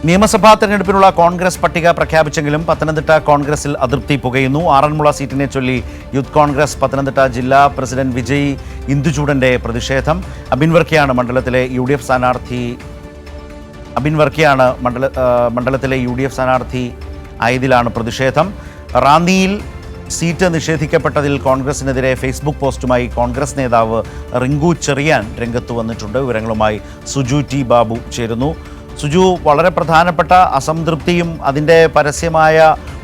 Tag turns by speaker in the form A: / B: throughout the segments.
A: നിയമസഭാ തെരഞ്ഞെടുപ്പിനുള്ള കോൺഗ്രസ് പട്ടിക പ്രഖ്യാപിച്ചെങ്കിലും പത്തനംതിട്ട കോൺഗ്രസിൽ അതൃപ്തി പുകയുന്നു. ആറന്മുള സീറ്റിനെ ചൊല്ലി യൂത്ത് കോൺഗ്രസ് പത്തനംതിട്ട ജില്ലാ പ്രസിഡന്റ് വിജയ് ഇന്ദുചൂടന്റെ പ്രതിഷേധം. അബിൻ വർക്കിയാണ് മണ്ഡലത്തിലെ യു ഡി എഫ് സ്ഥാനാർത്ഥി ആയതിലാണ് പ്രതിഷേധം. റാന്നിയിൽ സീറ്റ് നിഷേധിക്കപ്പെട്ടതിൽ കോൺഗ്രസിനെതിരെ ഫേസ്ബുക്ക് പോസ്റ്റുമായി കോൺഗ്രസ് നേതാവ് റിങ്കു ചെറിയാൻ രംഗത്ത് വന്നിട്ടുണ്ട്. വിവരങ്ങളുമായി സുജു ടി ബാബു ചേരുന്നു. സുജു, വളരെ പ്രധാനപ്പെട്ട അസംതൃപ്തിയും അതിൻ്റെ പരസ്യമായ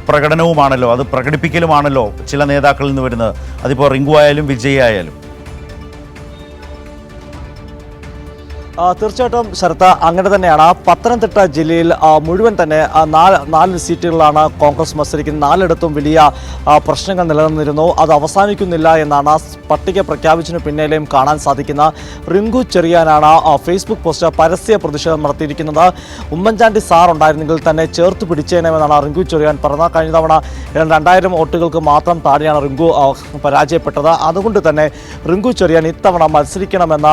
A: പ്രകടനവുമാണല്ലോ, അത് പ്രകടിപ്പിക്കലുമാണല്ലോ ചില നേതാക്കളിൽ നിന്ന് വരുന്നത്. അതിപ്പോൾ റിങ്കു ആയാലും വിജയ് ആയാലും.
B: തീർച്ചയായിട്ടും ശരത്ത, അങ്ങനെ തന്നെയാണ്. പത്തനംതിട്ട ജില്ലയിൽ മുഴുവൻ തന്നെ നാല് സീറ്റുകളിലാണ് കോൺഗ്രസ് മത്സരിക്കുന്നത്. നാലിടത്തും വലിയ പ്രശ്നങ്ങൾ നിലനിന്നിരുന്നു. അത് അവസാനിക്കുന്നില്ല എന്നാണ് പട്ടിക പ്രഖ്യാപിച്ചതിന് പിന്നാലെയും കാണാൻ സാധിക്കുന്ന റിങ്കു ചെറിയാനാണ് ഫേസ്ബുക്ക് പോസ്റ്റ് പരസ്യ പ്രതിഷേധം നടത്തിയിരിക്കുന്നത്. ഉമ്മൻചാണ്ടി സാർ ഉണ്ടായിരുന്നെങ്കിൽ തന്നെ ചേർത്ത് പിടിച്ചേനെന്നാണ് റിങ്കു ചെറിയാൻ പറഞ്ഞത്. കഴിഞ്ഞ തവണ 2000 വോട്ടുകൾക്ക് മാത്രം താഴെയാണ് റിങ്കു പരാജയപ്പെട്ടത്. അതുകൊണ്ട് തന്നെ റിങ്കു ചെറിയാൻ ഇത്തവണ മത്സരിക്കണമെന്ന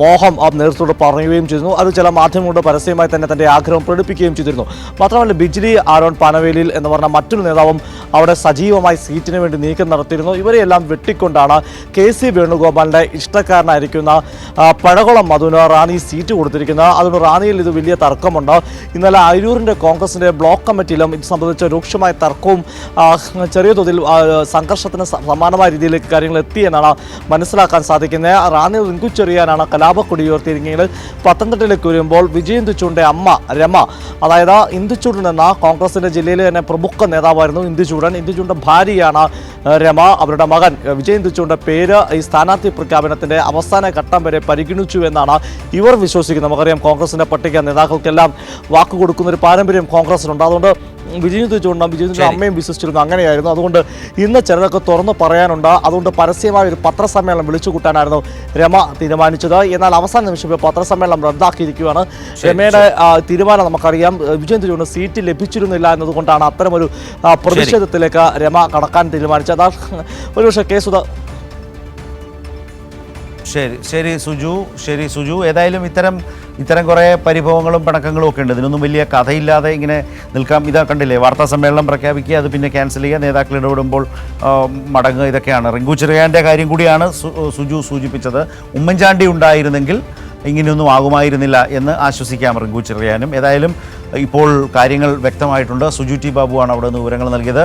B: മോഹം നേതൃത്വത്തോട് പറയുകയും ചെയ്തിരുന്നു. അത് ചില മാധ്യമങ്ങളുടെ പരസ്യമായി തന്നെ തൻ്റെ ആഗ്രഹം പ്രകടിപ്പിക്കുകയും ചെയ്തിരുന്നു. മാത്രമല്ല, ബിജ്ലി ആരോൺ പനവേലിൽ എന്ന് പറഞ്ഞ മറ്റൊരു നേതാവും അവിടെ സജീവമായി സീറ്റിന് വേണ്ടി നീക്കം നടത്തിയിരുന്നു. ഇവരെയെല്ലാം വെട്ടിക്കൊണ്ടാണ് KC വേണുഗോപാലിൻ്റെ ഇഷ്ടക്കാരനായിരിക്കുന്ന പഴകുളം മധുവിന് റാന്നി സീറ്റ് കൊടുത്തിരിക്കുന്നത്. അതുകൊണ്ട് റാന്നിയിൽ ഇത് വലിയ തർക്കമുണ്ട്. ഇന്നലെ അരൂരിൻ്റെ കോൺഗ്രസിൻ്റെ ബ്ലോക്ക് കമ്മിറ്റിയിലും ഇത് സംബന്ധിച്ച രൂക്ഷമായ തർക്കവും ചെറിയ തോതിൽ സംഘർഷത്തിന് സമാനമായ രീതിയിലേക്ക് കാര്യങ്ങൾ എത്തിയെന്നാണ് മനസ്സിലാക്കാൻ സാധിക്കുന്നത്. റാന്നിയിൽ റിങ്കു ചെറിയാനാണ് കലാപക്കൊടി ഉയർത്തിയിരിക്കുന്നത്. പത്തനംതിട്ടയിലേക്ക് വരുമ്പോൾ വിജയ് ഇന്ദുചൂടിൻ്റെ അമ്മ രമ, അതായത് ഇന്ദുചൂടിൽ നിന്ന് കോൺഗ്രസിൻ്റെ ജില്ലയിലെ തന്നെ പ്രമുഖ നേതാവായിരുന്നു ഇന്ദുചൂടിൻ്റെ ഭാര്യയാണ് രമ. അവരുടെ മകൻ വിജയ് ഇന്ദുചൂടിൻ്റെ പേര് ഈ സ്ഥാനാർത്ഥി പ്രഖ്യാപനത്തിൻ്റെ അവസാന ഘട്ടം വരെ പരിഗണിച്ചു എന്നാണ് ഇവർ വിശ്വസിക്കുന്നത്. നമുക്കറിയാം, കോൺഗ്രസിൻ്റെ പട്ടിക നേതാക്കൾക്കെല്ലാം വാക്ക് കൊടുക്കുന്ന ഒരു പാരമ്പര്യം കോൺഗ്രസിനുണ്ട്. അതുകൊണ്ട് വിജയ് ഇന്ദുചൂടിൻ്റെ അമ്മയും വിശ്വസിച്ചിരുന്നു, അങ്ങനെയായിരുന്നു. അതുകൊണ്ട് ഇന്ന് ചിലതൊക്കെ തുറന്ന് പറയാനുണ്ട്. അതുകൊണ്ട് പരസ്യമായ ഒരു പത്രസമ്മേളനം വിളിച്ചു കൂട്ടാനായിരുന്നു രമ തീരുമാനിച്ചത്. എന്നാൽ അവസാന നിമിഷം പത്രസമ്മേളനം റദ്ദാക്കിയിരിക്കുകയാണ്. രമയുടെ തീരുമാനം നമുക്കറിയാം. വിജയ് ഇന്ദുചൂടിന് സീറ്റ് ലഭിച്ചിരുന്നില്ല എന്നതുകൊണ്ടാണ് അത്തരമൊരു പ്രതിഷേധത്തിലേക്ക് രമ കടക്കാൻ തീരുമാനിച്ചത്. ഒരുപക്ഷെ കേസുത.
A: ശരി സുജു, ഏതായാലും ഇത്തരം കുറേ പരിഭവങ്ങളും പിണക്കങ്ങളും ഒക്കെ ഉണ്ട്. ഇതിനൊന്നും വലിയ കഥയില്ലാതെ ഇങ്ങനെ നിൽക്കാം. ഇതാ കണ്ടില്ലേ, വാർത്താ സമ്മേളനം പ്രഖ്യാപിക്കുക, അത് പിന്നെ ക്യാൻസൽ ചെയ്യുക, നേതാക്കൾ ഇടപെടുമ്പോൾ മടങ്ങുക, ഇതൊക്കെയാണ്. റിങ്കു ചെറിയാൻ്റെ കാര്യം കൂടിയാണ് സുജു സൂചിപ്പിച്ചത്. ഉമ്മൻചാണ്ടി ഉണ്ടായിരുന്നെങ്കിൽ ഇങ്ങനെയൊന്നും ആകുമായിരുന്നില്ല എന്ന് ആശ്വസിക്കാം റിങ്കു ചെറിയാനും. ഏതായാലും ഇപ്പോൾ കാര്യങ്ങൾ വ്യക്തമായിട്ടുണ്ട്. സുജു ടി ബാബുവാണ് അവിടെ നിന്ന് വിവരങ്ങൾ നൽകിയത്.